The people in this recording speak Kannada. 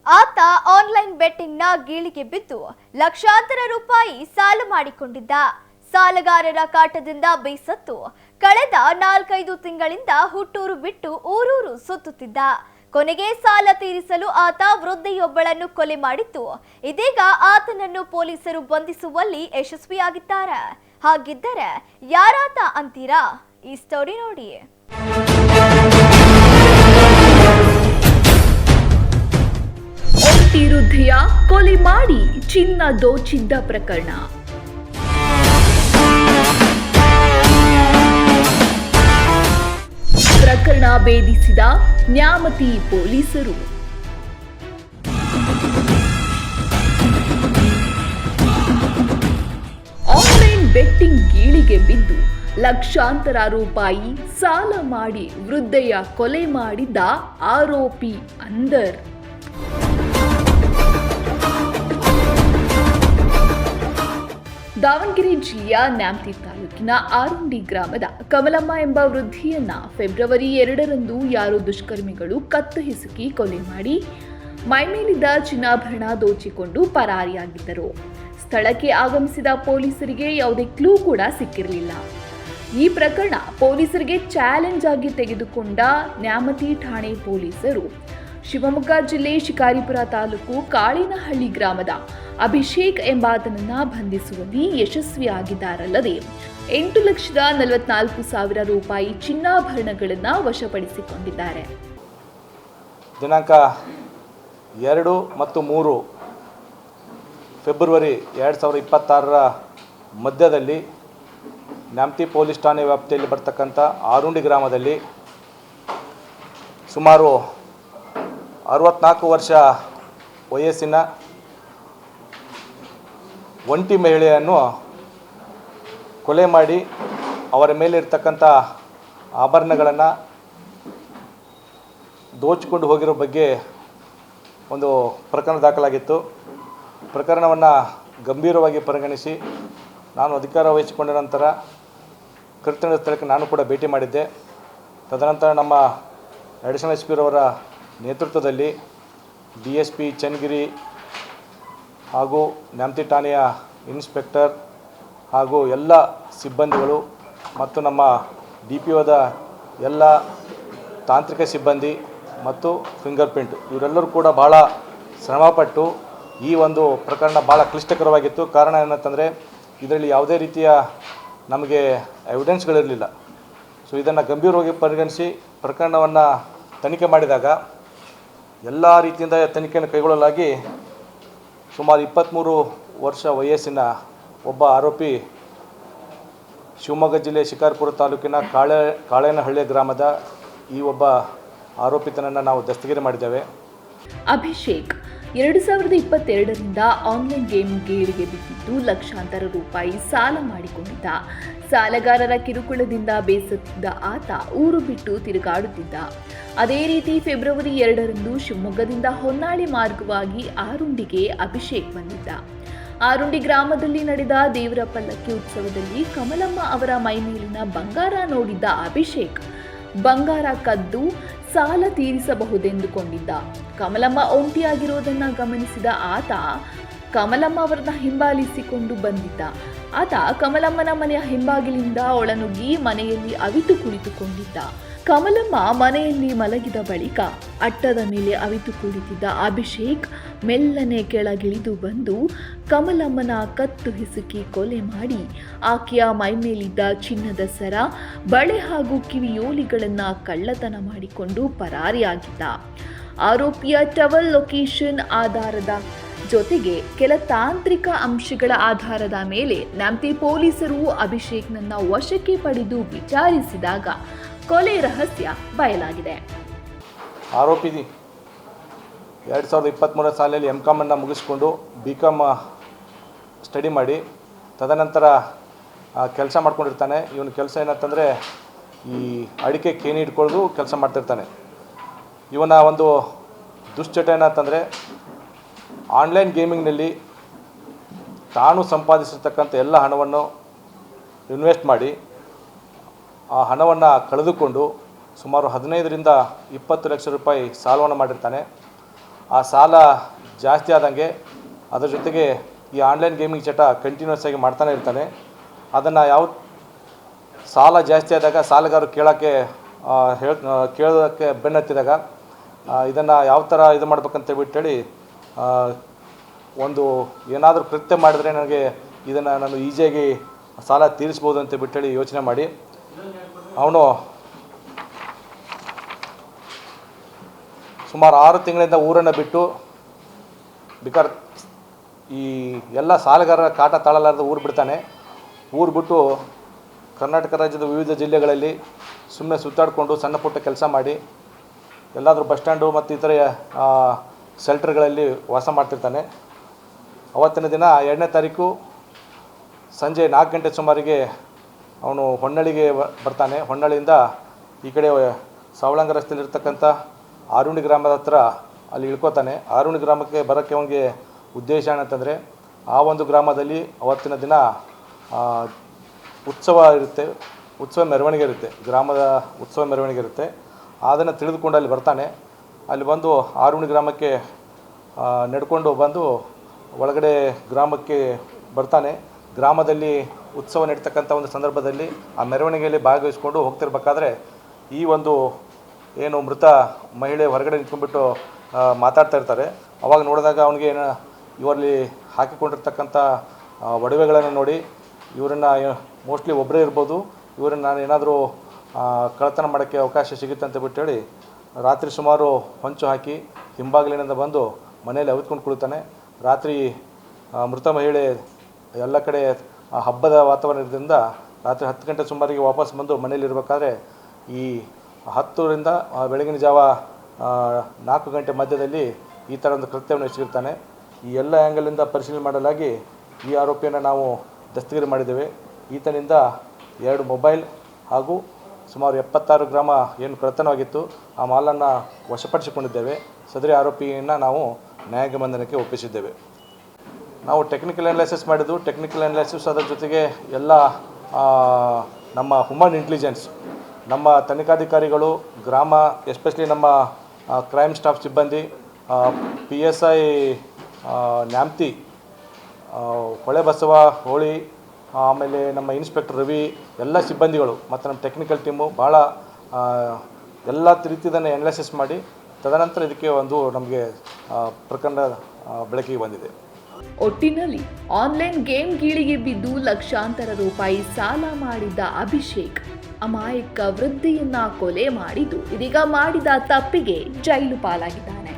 ಆತ ಆನ್ಲೈನ್ ಬೆಟ್ಟಿಂಗ್ನ ಗೀಳಿಗೆ ಬಿದ್ದು ಲಕ್ಷಾಂತರ ರೂಪಾಯಿ ಸಾಲ ಮಾಡಿಕೊಂಡಿದ್ದ. ಸಾಲಗಾರರ ಕಾಟದಿಂದ ಬೇಸತ್ತು ಕಳೆದ 4-5 ತಿಂಗಳಿಂದ ಹುಟ್ಟೂರು ಬಿಟ್ಟು ಊರೂರು ಸುತ್ತುತ್ತಿದ್ದ. ಕೊನೆಗೆ ಸಾಲ ತೀರಿಸಲು ಆತ ವೃದ್ಧೆಯೊಬ್ಬಳನ್ನು ಕೊಲೆ ಮಾಡಿದ್ದು, ಇದೀಗ ಆತನನ್ನು ಪೊಲೀಸರು ಬಂಧಿಸುವಲ್ಲಿ ಯಶಸ್ವಿಯಾಗಿದ್ದಾರೆ. ಹಾಗಿದ್ದರೆ ಯಾರಾತ ಅಂತೀರಾ? ಈ ಸ್ಟೋರಿ ನೋಡಿ. ವೃದ್ಧೆಯ ಕೊಲೆ ಮಾಡಿ ಚಿನ್ನ ದೋಚಿದ್ದ ಪ್ರಕರಣ. ಪ್ರಕರಣ ಭೇದಿಸಿದ ನ್ಯಾಮತಿ ಪೊಲೀಸರು. ಆನ್ಲೈನ್ ಬೆಟ್ಟಿಂಗ್ ಗೀಳಿಗೆ ಬಿದ್ದು ಲಕ್ಷಾಂತರ ರೂಪಾಯಿ ಸಾಲ ಮಾಡಿ ವೃದ್ಧೆಯ ಕೊಲೆ ಮಾಡಿದ್ದ ಆರೋಪಿ ಅಂದರ್. ದಾವಣಗೆರೆ ಜಿಲ್ಲೆಯ ನ್ಯಾಮತಿ ತಾಲೂಕಿನ ಆರುಂಡಿ ಗ್ರಾಮದ ಕಮಲಮ್ಮ ಎಂಬ ವೃದ್ಧಿಯನ್ನ ಫೆಬ್ರವರಿ 2ರಂದು ಯಾರೋ ದುಷ್ಕರ್ಮಿಗಳು ಕತ್ತು ಹಿಸುಕಿ ಕೊಲೆ ಮಾಡಿ ಮೈಮೇಲಿದ್ದ ಚಿನ್ನಾಭರಣ ದೋಚಿಕೊಂಡು ಪರಾರಿಯಾಗಿದ್ದರು. ಸ್ಥಳಕ್ಕೆ ಆಗಮಿಸಿದ ಪೊಲೀಸರಿಗೆ ಯಾವುದೇ ಕ್ಲೂ ಕೂಡ ಸಿಕ್ಕಿರಲಿಲ್ಲ. ಈ ಪ್ರಕರಣ ಪೊಲೀಸರಿಗೆ ಚಾಲೆಂಜ್ ಆಗಿ ತೆಗೆದುಕೊಂಡ ನ್ಯಾಮತಿ ಠಾಣೆ ಪೊಲೀಸರು ಶಿವಮೊಗ್ಗ ಜಿಲ್ಲೆ ಶಿಕಾರಿಪುರ ತಾಲೂಕು ಕಾಳಿನಹಳ್ಳಿ ಗ್ರಾಮದ ಅಭಿಷೇಕ್ ಎಂಬಾತನನ್ನ ಬಂಧಿಸುವಲ್ಲಿ ಯಶಸ್ವಿಯಾಗಿದ್ದಾರಲ್ಲದೆ 8,44,000 ರೂಪಾಯಿ ಚಿನ್ನಾಭರಣಗಳನ್ನು ವಶಪಡಿಸಿಕೊಂಡಿದ್ದಾರೆ. ದಿನಾಂಕ 2 ಮತ್ತು 3 ಫೆಬ್ರವರಿ 2026ರ ಮಧ್ಯದಲ್ಲಿ ನ್ಯಾಮತಿ ಪೊಲೀಸ್ ಠಾಣೆ ವ್ಯಾಪ್ತಿಯಲ್ಲಿ ಬರ್ತಕ್ಕಂಥ ಆರುಂಡಿ ಗ್ರಾಮದಲ್ಲಿ ಸುಮಾರು 64 ವರ್ಷ ವಯಸ್ಸಿನ ಒಂಟಿ ಮಹಿಳೆಯನ್ನು ಕೊಲೆ ಮಾಡಿ ಅವರ ಮೇಲೆ ಇರ್ತಕ್ಕಂಥ ಆಭರಣಗಳನ್ನು ದೋಚಿಕೊಂಡು ಹೋಗಿರೋ ಬಗ್ಗೆ ಒಂದು ಪ್ರಕರಣ ದಾಖಲಾಗಿತ್ತು. ಪ್ರಕರಣವನ್ನು ಗಂಭೀರವಾಗಿ ಪರಿಗಣಿಸಿ ನಾನು ಅಧಿಕಾರ ವಹಿಸಿಕೊಂಡ ನಂತರ ಕೃತ್ಯ ಸ್ಥಳಕ್ಕೆ ನಾನು ಕೂಡ ಭೇಟಿ ಮಾಡಿದ್ದೆ. ತದನಂತರ ನಮ್ಮ ಅಡಿಷನಲ್ ಎಸ್ ಪಿರವರ ನೇತೃತ್ವದಲ್ಲಿ DSP ಚನ್ನಗಿರಿ ಹಾಗೂ ನ್ಯಾಮತಿ ಠಾಣೆಯ ಇನ್ಸ್ಪೆಕ್ಟರ್ ಹಾಗೂ ಎಲ್ಲ ಸಿಬ್ಬಂದಿಗಳು ಮತ್ತು ನಮ್ಮ DPOದ ಎಲ್ಲ ತಾಂತ್ರಿಕ ಸಿಬ್ಬಂದಿ ಮತ್ತು ಫಿಂಗರ್ ಪ್ರಿಂಟ್ ಇವರೆಲ್ಲರೂ ಕೂಡ ಭಾಳ ಶ್ರಮಪಟ್ಟು ಈ ಒಂದು ಪ್ರಕರಣ ಭಾಳ ಕ್ಲಿಷ್ಟಕರವಾಗಿತ್ತು. ಕಾರಣ ಏನಂತಂದರೆ ಇದರಲ್ಲಿ ಯಾವುದೇ ರೀತಿಯ ನಮಗೆ ಎವಿಡೆನ್ಸ್ಗಳಿರಲಿಲ್ಲ. ಸೊ ಇದನ್ನು ಗಂಭೀರವಾಗಿ ಪರಿಗಣಿಸಿ ಪ್ರಕರಣವನ್ನು ತನಿಖೆ ಮಾಡಿದಾಗ ಎಲ್ಲ ರೀತಿಯಿಂದ ತನಿಖೆಯನ್ನು ಕೈಗೊಳ್ಳಲಾಗಿ ಸುಮಾರು 23 ವರ್ಷ ವಯಸ್ಸಿನ ಒಬ್ಬ ಆರೋಪಿ ಶಿವಮೊಗ್ಗ ಜಿಲ್ಲೆ ಶಿಕಾರಿಪುರ ತಾಲೂಕಿನ ಕಾಳೇನಹಳ್ಳಿ ಗ್ರಾಮದ ಈ ಒಬ್ಬ ಆರೋಪಿತನನ್ನು ನಾವು ದಸ್ತಗಿರಿ ಮಾಡಿದ್ದೇವೆ. ಅಭಿಷೇಕ್ 2022ರಿಂದ ಆನ್ಲೈನ್ ಗೇಮ್ ಗೇಳಿಗೆ ಬಿದ್ದಿದ್ದು ಲಕ್ಷಾಂತರ ರೂಪಾಯಿ ಸಾಲ ಮಾಡಿಕೊಂಡಿದ್ದ. ಸಾಲಗಾರರ ಕಿರುಕುಳದಿಂದ ಬೇಸತ್ತಿದ್ದ ಆತ ಊರು ಬಿಟ್ಟು ತಿರುಗಾಡುತ್ತಿದ್ದ. ಅದೇ ರೀತಿ ಫೆಬ್ರವರಿ 2ರಂದು ಶಿವಮೊಗ್ಗದಿಂದ ಹೊನ್ನಾಳಿ ಮಾರ್ಗವಾಗಿ ಆರುಂಡಿಗೆ ಅಭಿಷೇಕ್ ಬಂದಿದ್ದ. ಆರುಂಡಿ ಗ್ರಾಮದಲ್ಲಿ ನಡೆದ ದೇವರ ಪಲ್ಲಕ್ಕಿ ಉತ್ಸವದಲ್ಲಿ ಕಮಲಮ್ಮ ಅವರ ಮೈಮೇಲಿನ ಬಂಗಾರ ನೋಡಿದ್ದ ಅಭಿಷೇಕ್ ಬಂಗಾರ ಕದ್ದು ಸಾಲ ತೀರಿಸಬಹುದೆಂದುಕೊಂಡಿದ್ದ. ಕಮಲಮ್ಮ ಒಂಟಿಯಾಗಿರೋದನ್ನ ಗಮನಿಸಿದ ಆತ ಕಮಲಮ್ಮ ಅವರನ್ನ ಹಿಂಬಾಲಿಸಿಕೊಂಡು ಬಂದಿದ್ದ. ಆತ ಕಮಲಮ್ಮನ ಮನೆಯ ಹಿಂಬಾಗಿಲಿಂದ ಒಳನುಗ್ಗಿ ಮನೆಯಲ್ಲಿ ಅವಿತು ಕುಳಿತುಕೊಂಡಿದ್ದ. ಕಮಲಮ್ಮ ಮನೆಯಲ್ಲಿ ಮಲಗಿದ ಬಳಿಕ ಅಟ್ಟದ ಮೇಲೆ ಅವಿತು ಕುಳಿತಿದ್ದ ಅಭಿಷೇಕ್ ಮೆಲ್ಲನೆ ಕೆಳಗಿಳಿದು ಬಂದು ಕಮಲಮ್ಮನ ಕತ್ತು ಹಿಸುಕಿ ಕೊಲೆ ಮಾಡಿ ಆಕೆಯ ಮೈಮೇಲಿದ್ದ ಚಿನ್ನದ ಸರ, ಬಳೆ ಹಾಗೂ ಕಿವಿಯೋಲಿಗಳನ್ನು ಕಳ್ಳತನ ಮಾಡಿಕೊಂಡು ಪರಾರಿಯಾಗಿದ್ದ. ಆರೋಪಿಯ ಟವಲ್ ಲೊಕೇಶನ್ ಆಧಾರದ ಜೊತೆಗೆ ಕೆಲ ತಾಂತ್ರಿಕ ಅಂಶಗಳ ಆಧಾರದ ಮೇಲೆ ನ್ಯಾಮತಿ ಪೊಲೀಸರು ಅಭಿಷೇಕ್ನನ್ನ ವಶಕ್ಕೆ ಪಡೆದು ವಿಚಾರಿಸಿದಾಗ ಕೊಲೆ ರಹಸ್ಯ ಬಯಲಾಗಿದೆ. ಆರೋಪಿ 2023 ಸಾಲಿನಲ್ಲಿ MCOM ಅನ್ನು ಮುಗಿಸ್ಕೊಂಡು BCom ಸ್ಟಡಿ ಮಾಡಿ ತದನಂತರ ಕೆಲಸ ಮಾಡ್ಕೊಂಡಿರ್ತಾನೆ. ಇವನ ಕೆಲಸ ಏನಂತಂದರೆ ಈ ಅಡಿಕೆ ಕೇಣಿ ಹಿಡ್ಕೊಳ್ಳೋದು ಕೆಲಸ ಮಾಡ್ತಿರ್ತಾನೆ. ಇವನ ಒಂದು ದುಶ್ಚಟ ಏನಂತಂದರೆ ಆನ್ಲೈನ್ ಗೇಮಿಂಗ್ನಲ್ಲಿ ತಾನು ಸಂಪಾದಿಸಿರ್ತಕ್ಕಂಥ ಎಲ್ಲ ಹಣವನ್ನು ಇನ್ವೆಸ್ಟ್ ಮಾಡಿ ಆ ಹಣವನ್ನು ಕಳೆದುಕೊಂಡು ಸುಮಾರು 15 ರಿಂದ 20 ಲಕ್ಷ ರೂಪಾಯಿ ಸಾಲವನ್ನು ಮಾಡಿರ್ತಾನೆ. ಆ ಸಾಲ ಜಾಸ್ತಿ ಆದಂಗೆ ಅದರ ಜೊತೆಗೆ ಈ ಆನ್ಲೈನ್ ಗೇಮಿಂಗ್ ಚಟ ಕಂಟಿನ್ಯೂಸ್ ಆಗಿ ಮಾಡ್ತಾನೆ ಇರ್ತಾನೆ. ಅದನ್ನು ಸಾಲ ಜಾಸ್ತಿ ಆದಾಗ ಸಾಲಗಾರರು ಕೇಳೋದಕ್ಕೆ ಬೆನ್ನತ್ತಿದಾಗ ಇದನ್ನು ಯಾವ ಥರ ಇದು ಮಾಡ್ಬೇಕಂತ ಬಿಟ್ಟೇಳಿ ಒಂದು ಏನಾದರೂ ಕೃತ್ಯ ಮಾಡಿದ್ರೆ ನನಗೆ ಇದನ್ನು ನಾನು ಈಸಿಯಾಗಿ ಸಾಲ ತೀರಿಸ್ಬೋದು ಅಂತ ಬಿಟ್ಟೇಳಿ ಯೋಚನೆ ಮಾಡಿ ಅವನು ಸುಮಾರು 6 ತಿಂಗಳಿಂದ ಊರನ್ನು ಬಿಟ್ಟು ಈ ಎಲ್ಲ ಸಾಲಗಾರರ ಕಾಟ ತಾಳಲಾರದ ಊರು ಬಿಡ್ತಾನೆ. ಊರು ಬಿಟ್ಟು ಕರ್ನಾಟಕ ರಾಜ್ಯದ ವಿವಿಧ ಜಿಲ್ಲೆಗಳಲ್ಲಿ ಸುಮ್ಮನೆ ಸುತ್ತಾಡಿಕೊಂಡು ಸಣ್ಣ ಪುಟ್ಟ ಕೆಲಸ ಮಾಡಿ ಎಲ್ಲಾದರೂ ಬಸ್ ಸ್ಟ್ಯಾಂಡು ಮತ್ತು ಇತರೆ ಶೆಲ್ಟರ್ಗಳಲ್ಲಿ ವಾಸ ಮಾಡ್ತಿರ್ತಾನೆ. ಅವತ್ತಿನ ದಿನ 2ನೇ ತಾರೀಕು ಸಂಜೆ 4 ಗಂಟೆ ಸುಮಾರಿಗೆ ಅವನು ಹೊನ್ನಳ್ಳಿಗೆ ಬರ್ತಾನೆ. ಹೊನ್ನಳ್ಳಿಯಿಂದ ಈ ಕಡೆ ಸವಳಂಗ ರಸ್ತೆಯಲ್ಲಿರ್ತಕ್ಕಂಥ ಆರುಣಿ ಗ್ರಾಮದ ಹತ್ರ ಅಲ್ಲಿ ಇಳ್ಕೋತಾನೆ. ಆರುಣಿ ಗ್ರಾಮಕ್ಕೆ ಬರೋಕ್ಕೆ ಅವನಿಗೆ ಉದ್ದೇಶ ಏನಂತಂದರೆ ಆ ಒಂದು ಗ್ರಾಮದಲ್ಲಿ ಅವತ್ತಿನ ದಿನ ಉತ್ಸವ ಇರುತ್ತೆ, ಉತ್ಸವ ಮೆರವಣಿಗೆ ಇರುತ್ತೆ, ಗ್ರಾಮದ ಉತ್ಸವ ಮೆರವಣಿಗೆ ಇರುತ್ತೆ. ಅದನ್ನು ತಿಳಿದುಕೊಂಡು ಅಲ್ಲಿ ಬರ್ತಾನೆ. ಅಲ್ಲಿ ಬಂದು ಆರುಣಿ ಗ್ರಾಮಕ್ಕೆ ನಡ್ಕೊಂಡು ಬಂದು ಒಳಗಡೆ ಗ್ರಾಮಕ್ಕೆ ಬರ್ತಾನೆ. ಗ್ರಾಮದಲ್ಲಿ ಉತ್ಸವ ನಡೀತಕ್ಕಂಥ ಒಂದು ಸಂದರ್ಭದಲ್ಲಿ ಆ ಮೆರವಣಿಗೆಯಲ್ಲಿ ಭಾಗವಹಿಸ್ಕೊಂಡು ಹೋಗ್ತಿರ್ಬೇಕಾದ್ರೆ ಈ ಒಂದು ಏನು ಮೃತ ಮಹಿಳೆ ಹೊರಗಡೆ ನಿಂತ್ಕೊಂಡ್ಬಿಟ್ಟು ಮಾತಾಡ್ತಾ ಇರ್ತಾರೆ. ಅವಾಗ ನೋಡಿದಾಗ ಅವನಿಗೆ ಇವರಲ್ಲಿ ಹಾಕಿಕೊಂಡಿರ್ತಕ್ಕಂಥ ಒಡವೆಗಳನ್ನು ನೋಡಿ ಇವರನ್ನು ಮೋಸ್ಟ್ಲಿ ಒಬ್ಬರೇ ಇರ್ಬೋದು, ಇವರನ್ನು ನಾನು ಏನಾದರೂ ಕಳ್ಳತನ ಮಾಡೋಕ್ಕೆ ಅವಕಾಶ ಸಿಗುತ್ತೆ ಅಂತ ಬಿಟ್ಟೇಳಿ ರಾತ್ರಿ ಸುಮಾರು ಹೊಂಚು ಹಾಕಿ ಹಿಂಬಾಗಿಲಿನಿಂದ ಬಂದು ಮನೆಯಲ್ಲಿ ಅವಿತ್ಕೊಂಡು ಕುಳಿತಾನೆ. ರಾತ್ರಿ ಮೃತ ಮಹಿಳೆ ಎಲ್ಲ ಕಡೆ ಹಬ್ಬದ ವಾತಾವರಣದಿಂದ ರಾತ್ರಿ 10 ಗಂಟೆ ಸುಮಾರಿಗೆ ವಾಪಸ್ ಬಂದು ಮನೆಯಲ್ಲಿರಬೇಕಾದ್ರೆ ಈ 10ರಿಂದ ಬೆಳಗಿನ ಜಾವ 4 ಗಂಟೆ ಮಧ್ಯದಲ್ಲಿ ಈ ಥರ ಒಂದು ಕೃತ್ಯವನ್ನು ಎಸಗಿರ್ತಾನೆ. ಈ ಎಲ್ಲ ಆ್ಯಂಗಲಿಂದ ಪರಿಶೀಲನೆ ಮಾಡಲಾಗಿ ಈ ಆರೋಪಿಯನ್ನು ನಾವು ದಸ್ತಗಿರಿ ಮಾಡಿದ್ದೇವೆ. ಈತನಿಂದ 2 ಮೊಬೈಲ್ ಹಾಗೂ ಸುಮಾರು 76 ಗ್ರಾಮ ಏನು ಕಳ್ಳತನವಾಗಿತ್ತು ಆ ಮಾಲನ್ನು ವಶಪಡಿಸಿಕೊಂಡಿದ್ದೇವೆ. ಸದರಿ ಆರೋಪಿಯನ್ನು ನಾವು ನ್ಯಾಯಾಂಗ ಬಂಧನಕ್ಕೆ ಒಪ್ಪಿಸಿದ್ದೇವೆ. ನಾವು ಟೆಕ್ನಿಕಲ್ ಅನಾಲಿಸಿಸ್ ಮಾಡಿದ್ದು, ಟೆಕ್ನಿಕಲ್ ಅನಾಲಿಸಿಸ್ ಅದರ ಜೊತೆಗೆ ಎಲ್ಲ ನಮ್ಮ ಹ್ಯೂಮನ್ ಇಂಟೆಲಿಜೆನ್ಸ್, ನಮ್ಮ ತನಿಖಾಧಿಕಾರಿಗಳು, ಗ್ರಾಮ ಎಸ್ಪೆಷಲಿ ನಮ್ಮ ಕ್ರೈಮ್ ಸ್ಟಾಫ್ ಸಿಬ್ಬಂದಿ, PSI ನ್ಯಾಮ್ತಿ, ಹೊಳೆಬಸವ, ಹೋಳಿ, ಆಮೇಲೆ ನಮ್ಮ ಇನ್ಸ್ಪೆಕ್ಟರ್ ರವಿ, ಎಲ್ಲ ಸಿಬ್ಬಂದಿಗಳು ಮತ್ತು ನಮ್ಮ ಟೆಕ್ನಿಕಲ್ ಟೀಮು ಭಾಳ ಎಲ್ಲ ರೀತಿಯದನ್ನು ಅನಾಲಿಸಿಸ್ ಮಾಡಿ ತದನಂತರ ಇದಕ್ಕೆ ಒಂದು ನಮಗೆ ಪ್ರಕರಣ ಬೆಳಕಿಗೆ ಬಂದಿದೆ. ಒಟ್ಟಿನಲ್ಲಿ ಆನ್ಲೈನ್ ಗೇಮ್ ಗೀಳಿಗೆ ಬಿದ್ದು ಲಕ್ಷಾಂತರ ರೂಪಾಯಿ ಸಾಲ ಮಾಡಿದ್ದ ಅಭಿಷೇಕ್ ಅಮಾಯಕ ವೃದ್ಧೆಯನ್ನ ಕೊಲೆ ಮಾಡಿದ್ದು ಇದೀಗ ಮಾಡಿದ ತಪ್ಪಿಗೆ ಜೈಲು ಪಾಲಾಗಿದ್ದಾನೆ.